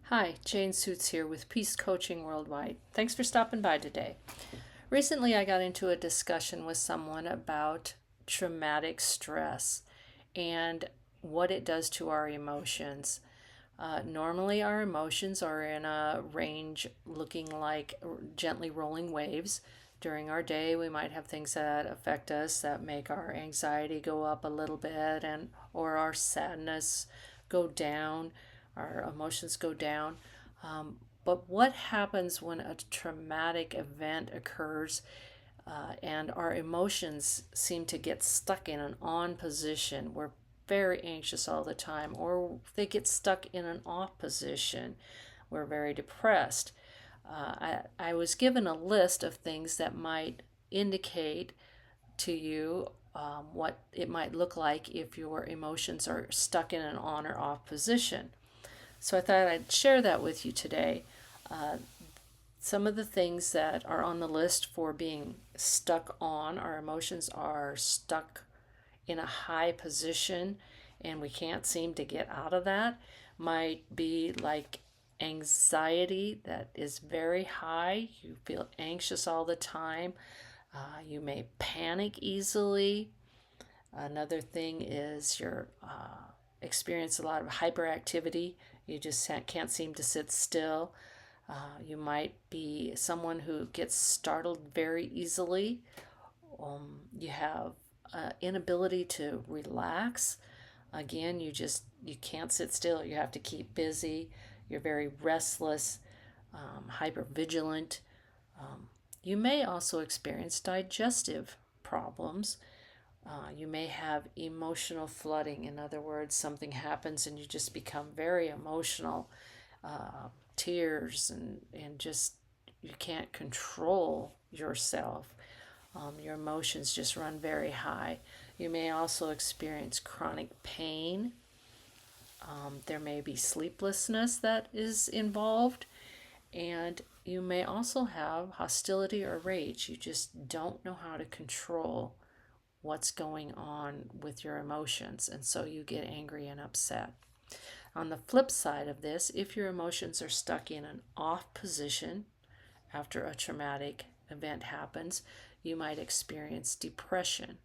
Hi, Jane Sjuts here with Peace Coaching Worldwide. Thanks for stopping by today. Recently, I got into a discussion with someone about traumatic stress and what it does to our emotions. Normally, our emotions are in a range looking like gently rolling waves. During our day, we might have things that affect us that make our anxiety go up a little bit and or our sadness go down, our emotions go down. But what happens when a traumatic event occurs and our emotions seem to get stuck in an on position? We're very anxious all the time, or they get stuck in an off position. We're very depressed. I was given a list of things that might indicate to you what it might look like if your emotions are stuck in an on or off position. So I thought I'd share that with you today. Some of the things that are on the list for being stuck on, our emotions are stuck in a high position and we can't seem to get out of that, might be like anxiety that is very high. You feel anxious all the time. You may panic easily. Another thing is your experience a lot of hyperactivity. You just can't seem to sit still. You might be someone who gets startled very easily. You have inability to relax. Again, you can't sit still. You have to keep busy. You're very restless, hyper vigilant. You may also experience digestive problems. You may have emotional flooding. In other words, something happens and you just become very emotional, tears, and just you can't control yourself. Your emotions just run very high. You may also experience chronic pain. There may be sleeplessness that is involved, and you may also have hostility or rage. You just don't know how to control what's going on with your emotions, and so you get angry and upset. On the flip side of this, if your emotions are stuck in an off position after a traumatic event happens, you might experience depression,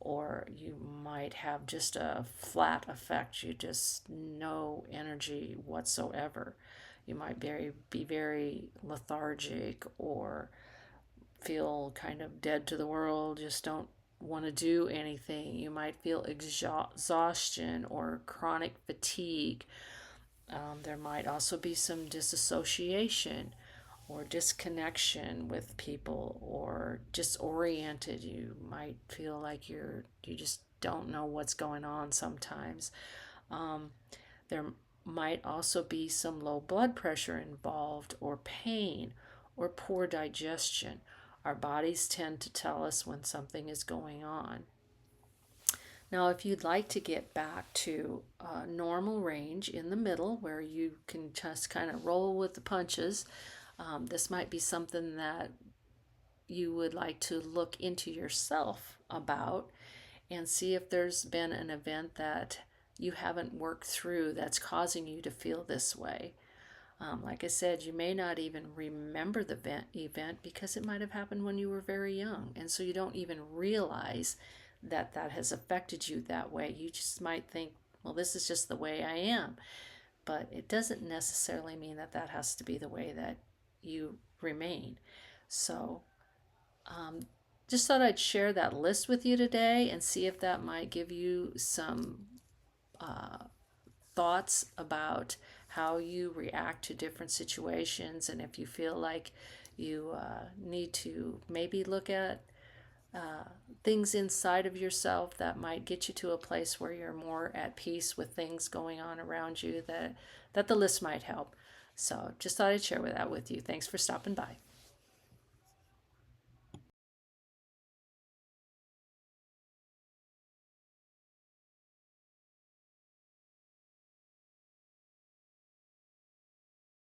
or you might have just a flat effect. You just no energy whatsoever. You might be very lethargic or feel kind of dead to the world, just don't want to do anything. You might feel exhaustion or chronic fatigue. There might also be some disassociation or disconnection with people, or disoriented. You might feel like you just don't know what's going on sometimes. There might also be some low blood pressure involved, or pain, or poor digestion. Our bodies tend to tell us when something is going on. Now, if you'd like to get back to a normal range in the middle where you can just kind of roll with the punches, this might be something that you would like to look into yourself about and see if there's been an event that you haven't worked through that's causing you to feel this way. Like I said, you may not even remember the event because it might have happened when you were very young. And so you don't even realize that that has affected you that way. You just might think, well, this is just the way I am. But it doesn't necessarily mean that that has to be the way that you remain. So just thought I'd share that list with you today and see if that might give you some thoughts about how you react to different situations, and if you feel like you need to maybe look at things inside of yourself that might get you to a place where you're more at peace with things going on around you, that the list might help. So just thought I'd share that with you. Thanks for stopping by.